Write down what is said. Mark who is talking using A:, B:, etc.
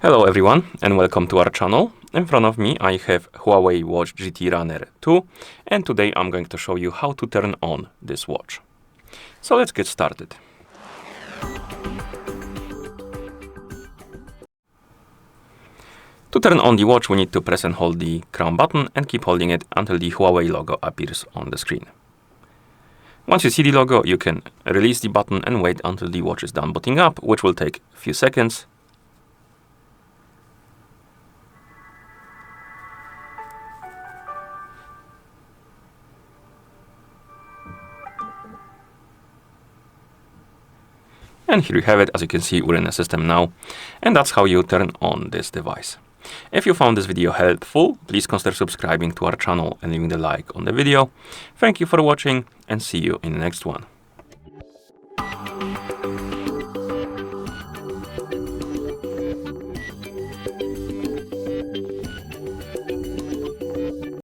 A: Hello everyone and welcome to our channel. In front of me I have HUAWEI Watch GT Runner 2 and today I'm going to show you how to turn on this watch. So let's get started. To turn on the watch we need to press and hold the crown button and keep holding it until the HUAWEI logo appears on the screen. Once you see the logo you can release the button and wait until the watch is done booting up, which will take a few seconds. And here you have it. As you can see, we're in the system now, and that's how you turn on this device. If you found this video helpful, please consider subscribing to our channel and leaving the like on the video. Thank you for watching and see you in the next one.